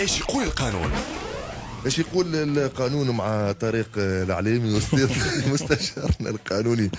ايش يقول القانون؟ ايش يقول القانون مع طارق العليمي استاذ مستشارنا القانوني؟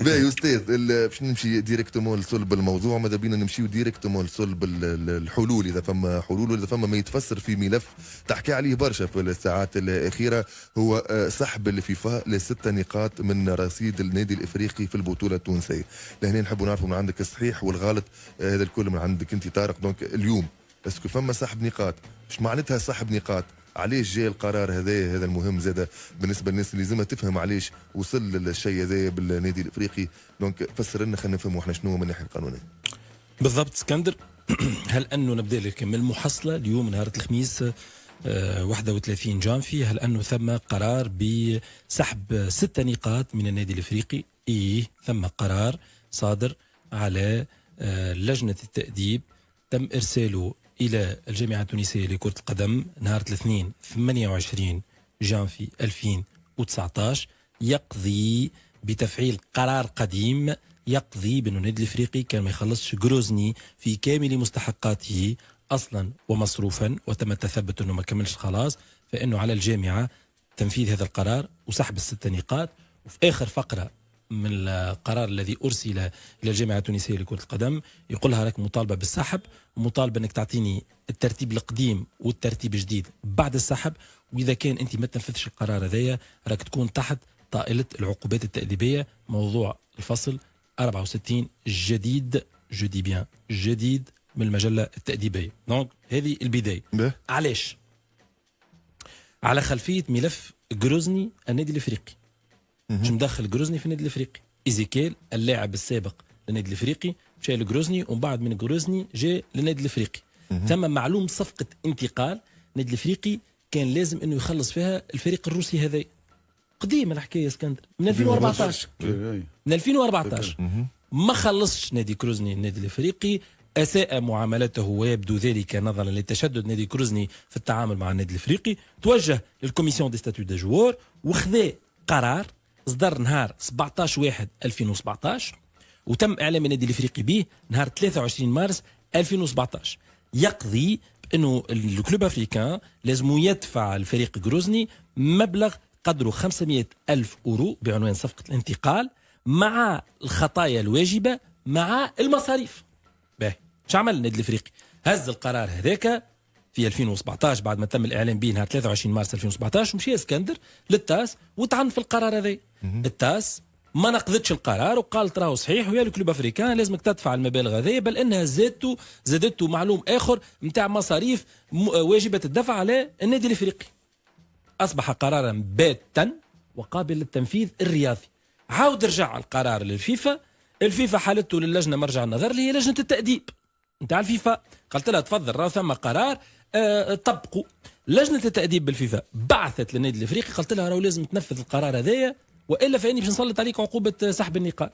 باهي استاذ، باش نمشي ديريكتومون لصلب الموضوع، ماذا بينا نمشيو ديريكتومون لصلب الحلول، اذا فما حلول واذا فما ما يتفسر في ملف تحكي عليه برشا في الساعات الاخيره، هو سحب الفيفا ل6 نقاط من رصيد النادي الافريقي في البطوله التونسيه. لهنا نحبوا نعرفوا من عندك الصحيح والغلط، هذا الكل من عندك انت طارق. دونك اليوم اسكو فما سحب نقاط؟ ايش معناتها سحب نقاط؟ علاش جاء القرار هذا المهم زاده بالنسبه للناس اللي لازمها تفهم علاش وصل الشيء هذا بالنادي الافريقي. دونك فسر لنا، خلينا نفهموا احنا شنو من الناحيه القانونيه بالضبط اسكندر. هل انه نبدا لك من المحصله اليوم نهار الخميس 31 جانفي، هل انه ثم قرار بسحب 6 نقاط من النادي الافريقي؟ ثم قرار صادر على لجنه التاديب تم ارساله إلى الجامعة التونسية لكرة القدم نهار الاثنين 28 جانفي 2019، يقضي بتفعيل قرار قديم يقضي بأن النادي الإفريقي كان ما يخلصش جروزني في كامل مستحقاته أصلا ومصروفا، وتم التثبت أنه ما كملش خلاص، فإنه على الجامعة تنفيذ هذا القرار وسحب ال6 نقاط. وفي آخر فقرة من القرار الذي أرسل إلى الجامعة التونسية لكرة القدم يقول لها راك مطالبة بالسحب، ومطالبة أنك تعطيني الترتيب القديم والترتيب الجديد بعد السحب، وإذا كان أنت ما تنفذش القرار هذايا راك تكون تحت طائلة العقوبات التأديبية. موضوع الفصل 64 جديد، جدي بيان جديد من المجلة التأديبية. دونك هذه البداية. علاش؟ على خلفية ملف جروزني النادي الإفريقي. مش مدخل جروزني في النادي الافريقي. ايزيكيل اللاعب السابق للنادي الافريقي مشى لجروزني، ومن بعد من جروزني جاء للنادي الافريقي. ثم معلوم صفقه انتقال النادي الافريقي كان لازم انه يخلص فيها الفريق الروسي هذا. قديمه الحكايه اسكندر، من 2014 من 2014 ما خلصش نادي كروزني النادي الافريقي، اساء معاملته ويبدو ذلك نظرا لتشدد نادي كروزني في التعامل مع النادي الافريقي. توجه للكوميسيون دي ستاتيو دي جوور وخذا قرار صدر نهار 17/1/2017 وتم اعلام النادي الافريقي به نهار 23 مارس 2017، يقضي بانه الكلوب افريكان لازم يدفع الفريق جروزني مبلغ قدره 500 ألف أورو بعنوان صفقة الانتقال مع الخطايا الواجبة مع المصاريف. باهي شو عمل النادي الافريقي؟ هز القرار هذاك في 2017 بعد ما تم الاعلان به نهار 23 مارس 2017 ومشي اسكندر للتاس وطعن في القرار هذا. التاس ما نقضتش القرار وقالت راهو صحيح ويا الكلوب افريكان لازمك تدفع المبالغ هذه، بل انها زادته معلوم اخر نتاع مصاريف واجبه الدفع على النادي الافريقي. اصبح قرارا باتا وقابل للتنفيذ الرياضي. عاود رجع القرار للفيفا، الفيفا حالته للجنه مرجع النظر اللي هي لجنه التاديب نتاع الفيفا، قالت لها تفضل راه ثم قرار طبقوا. لجنه التاديب بالفيفا بعثت للنادي الافريقي قالت لها راهو لازم تنفذ القرار هذايا والا فاني باش نسلط عليك عقوبه سحب النقاط.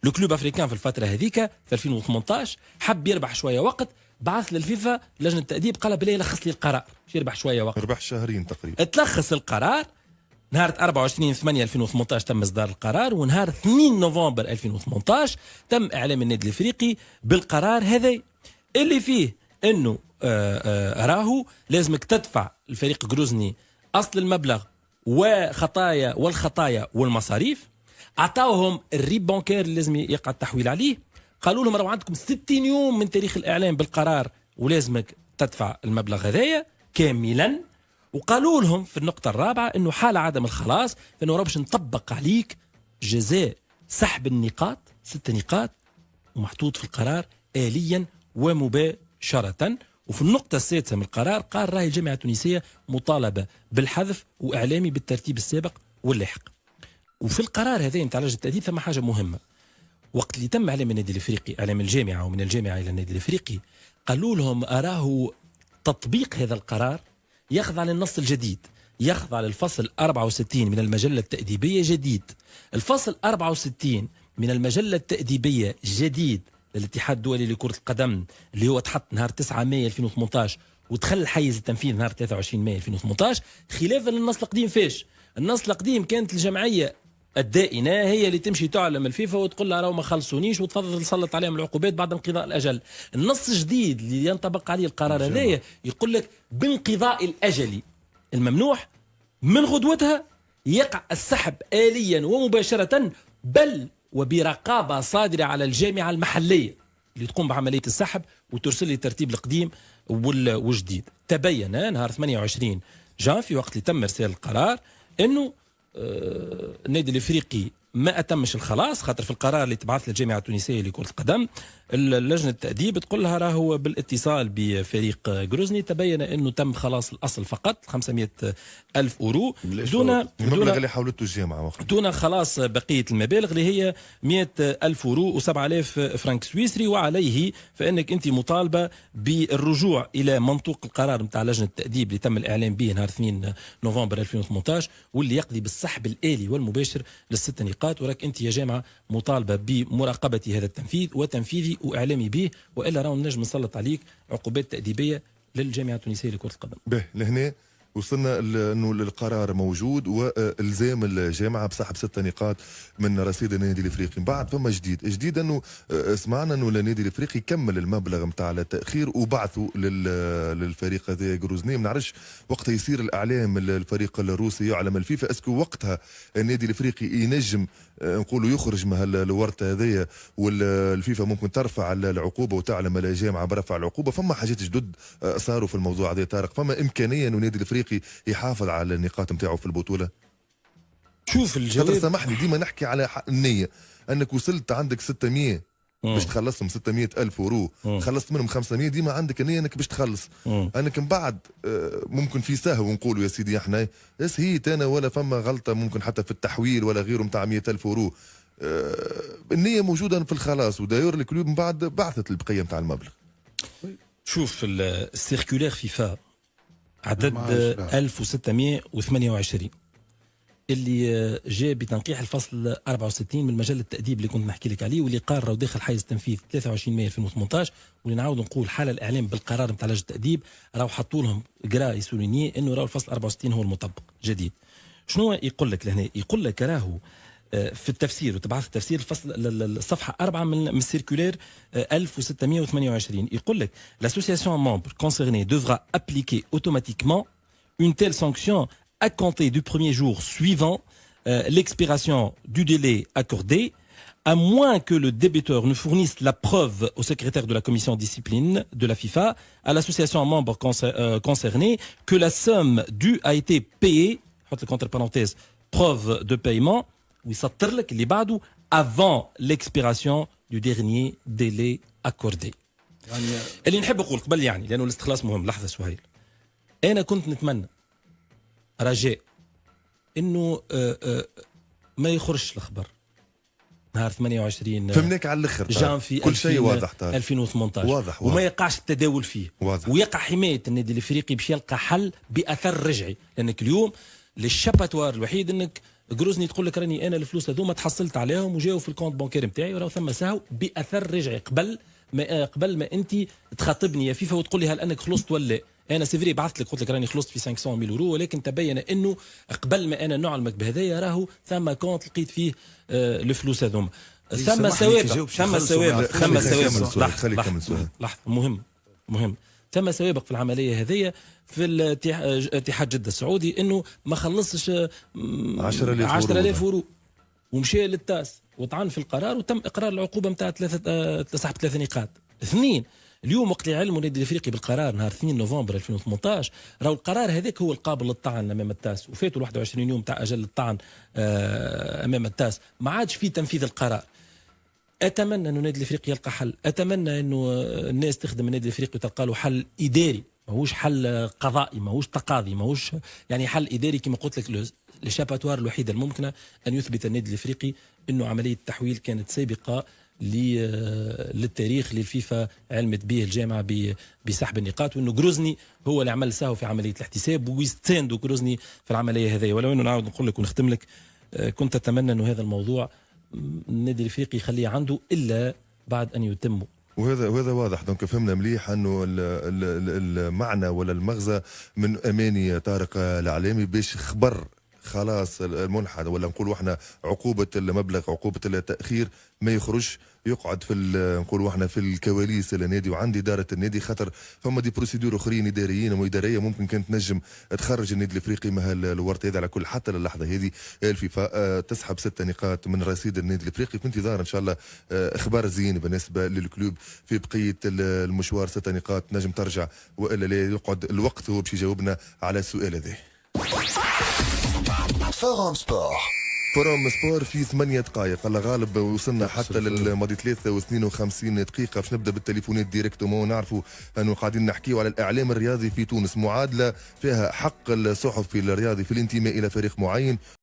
الكلوب افريكان في الفتره هذيك في 2018 حب يربح شويه وقت، بعث للفيفا لجنه التاديب قال بالله لخص لي القرار باش يربح شويه وقت. ربح شهرين تقريبا. تلخص القرار نهار 24/8/2018 تم اصدار القرار، ونهار 2 نوفمبر 2018 تم اعلام النادي الافريقي بالقرار هذا اللي فيه انه راهو لازمك تدفع الفريق جروزني اصل المبلغ والخطايا والمصاريف. عطاوهم الريب بانكير اللي لازم يقع التحويل عليه، قالوا لهم راهو عندكم 60 يوم من تاريخ الاعلان بالقرار ولازمك تدفع المبلغ هذايا كاملا، وقالوا لهم في النقطه الرابعه انه حال عدم الخلاص فانه باش نطبق عليك جزاء سحب النقاط 6 نقاط ومحطوط في القرار آليا ومباشرة. وفي النقطة السادسة من القرار قال راهي الجامعة التونسية مطالبة بالحذف وإعلامي بالترتيب السابق واللاحق. وفي القرار هذا نتاع لجنة التأديب ثم حاجة مهمة، وقت اللي تم إعلام النادي الإفريقي إعلام الجامعة ومن الجامعة إلى النادي الإفريقي قالوا لهم أراه تطبيق هذا القرار يخضع للنص الجديد، يخضع للفصل 64 من المجلة التأديبية جديد. الفصل 64 من المجلة التأديبية جديد للاتحاد الدولي لكرة القدم اللي هو تحط نهار 9 مايو 2018 ودخل حيز التنفيذ نهار 23 مايو 2018 خلافا للنص القديم. فاش النص القديم كانت الجمعية الدائنه هي اللي تمشي تعلم الفيفا وتقول لها راهو ما خلصونيش وتفضل تسلط عليهم العقوبات بعد انقضاء الاجل. النص الجديد اللي ينطبق عليه القرار هذايا يقول لك بانقضاء الاجل الممنوح من غدوتها يقع السحب آليا ومباشرة، بل وبرقابة صادرة على الجامعة المحلية اللي تقوم بعملية السحب وترسل لي ترتيب القديم والجديد. تبين نهار 28 جان في وقت اللي تم إرسال القرار أنه النادي الافريقي ما اتمش الخلاص، خاطر في القرار اللي تبعث للجامعه التونسيه لكره القدم لجنه التاديب تقول لها راهو بالاتصال بفريق غروزني تبين انه تم خلاص الاصل فقط 500 الف اورو دون المبلغ اللي حولته الجامعه دون خلاص بقيه المبالغ اللي هي 100 الف اورو و7000 فرنك سويسري. وعليه فانك انت مطالبه بالرجوع الى منطوق القرار نتاع لجنه التاديب اللي تم الاعلان به نهار 2 نوفمبر 2018 واللي يقضي بالسحب الالي والمباشر للست نقاط. وراك انت يا جامعه مطالبه بمراقبه هذا التنفيذ وتنفيذه واعلامي به، والا راهو نجم نسلط عليك عقوبات تاديبيه للجامعه التونسيه لكره القدم. به لهنا وصلنا انه القرار موجود والزام الجامعه بسحب 6 نقاط من رصيد النادي الافريقي. بعد فما جديد انه سمعنا انه النادي الافريقي كمل المبلغ نتاع التاخير وبعثوا للفريق هذا جروزني. ما نعرفش وقتها يصير الاعلام الفريق الروسي يعلم الفيفا اسكو وقتها النادي الافريقي ينجم نقولوا يخرج من الورطه هذيا والفيفا ممكن ترفع العقوبه وتعلم الجامعه برفع العقوبه. فما حاجات جدد صاروا في الموضوع هذا طارق، فما امكانيه انه النادي الافريقي يحافظ على النقاط نتاعو في البطوله. شوف الجواب سامحني ديما نحكي على النيه انك وصلت عندك 600 باش تخلصهم 600 الف اورو خلصت منهم 500 ديما عندك النيه انك باش تخلص. انك من بعد ممكن في سهو نقولوا يا سيدي احنا هيت انا ولا فما غلطه ممكن حتى في التحويل ولا غيره نتاع 100 الف اورو. النيه موجوده في الخلاص وداير الكلوب من بعد بعثت البقيه نتاع المبلغ. شوف السيركولير فيفا عدد 1628 اللي جاء بتنقيح الفصل 64 من مجله التاديب اللي كنت نحكي لك عليه واللي قال راهو داخل حيز التنفيذ 23 مايو 2018. واللي نعاود نقول حال الاعلام بالقرار نتاع لجنه التاديب راهو حطوا لهم قرا يسوليني انه راهو الفصل 64 هو المطبق جديد. شنو يقول لك لهنا؟ يقول لك راهو في التفسير وتبعث التفسير الفصل الصفحه 4 من السيركولير 1628 يقول لك l'association membre concernée devra appliquer automatiquement une telle sanction à compter du premier jour suivant l'expiration du délai accordé, à moins que le débiteur ne fournisse la preuve au secrétaire de la commission discipline de la FIFA, à l'association membre concernée, que la somme due a été payée, entre parenthèses, preuve de paiement, ويسطر لك اللي بعده avant l'expiration du dernier délai accordé. يعني اللي نحب نقول قبل يعني لانه الاستخلاص مهم. لحظه سهيل، انا كنت نتمنى رجاء انه ما يخرجش الخبر نهار 28 فهمناك على الاخر جانفي كل شيء واضح 2018 واضح وما يقعش التداول فيه واضح. ويقع حمايه النادي الافريقي باش يلقى حل باثر رجعي. لانك اليوم للشاباتوار الوحيد انك جروزني تقول لك راني انا الفلوس هذوما تحصلت عليهم وجاوا في الكونت بانكير نتاعي وراه ثم سهو باثر رجعي قبل ما انت تخاطبني يا فيفا وتقول لي هل انك خلصت ولا. انا سيفري بعثت لك قلت لك راني خلصت في 500 ميل اورو، ولكن تبين انه قبل ما انا نعلمك بهذايا راهو ثم كونت لقيت فيه الفلوس هذوما. ثم سوابق لحظه مهم ثم سوابق في العمليه هذيا في اتحاد جده السعودي انه ما خلصش 10000 اورو ومشى للتاس وطعن في القرار وتم اقرار العقوبه نتاع سحب 3 نقاط. 2 اليوم وقت اللي علموا النادي الافريقي بالقرار نهار 2 نوفمبر 2018 راهو القرار هذاك هو القابل للطعن امام التاس وفاتوا 21 يوم تاع اجل الطعن امام التاس ما عادش في تنفيذ القرار. اتمنى انه النادي الافريقي يلقى حل، اتمنى انه الناس تخدم النادي الافريقي وتلقى له حل اداري ماهوش حل قضائي ماهوش تقاضي ماهوش يعني حل اداري كما قلت لك. الشاباتوار الوحيده الممكنه ان يثبت النادي الافريقي انه عمليه التحويل كانت سابقه للتاريخ اللي الفيفا علمت به الجامعه بسحب النقاط وانه جروزني هو اللي عمل سهو في عمليه الاحتساب ويستاندوا جروزني في العمليه هذه. ولو انه نعاود نقول لك ونختم لك كنت اتمنى انه هذا الموضوع النادي الافريقي يخليه عنده الا بعد ان يتم. وهذا واضح. دونك فهمنا مليح انه المعنى ولا المغزى من اماني طارق العلامي باش خلاص المنحة ولا نقولوا احنا عقوبة المبلغ عقوبة التأخير ما يخرجش يقعد في نقولوا احنا في الكواليس النادي وعند إدارة النادي، خاطر فما دي بروسيدور أخرين إداريين وإدارية ممكن كانت تنجم تخرج النادي الإفريقي مع الورطة هذه. على كل حتى للحظة هذه الفيفا تسحب 6 نقاط من رصيد النادي الإفريقي في انتظار إن شاء الله إخبار زين بالنسبة للكلوب في بقية المشوار. 6 نقاط نجم ترجع وإلا لا يقعد الوقت هو باش يجاوبنا على السؤال هذا. فورم سبور. فورم سبور في 8 دقائق الله غالب، وصلنا حتى للماضي 53 دقيقة باش نبدا بالتليفونات ديريكتومون. ونعرفوا انه قاعدين نحكيو على الاعلام الرياضي في تونس، معادلة فيها حق الصحفي الرياضي في الانتماء الى فريق معين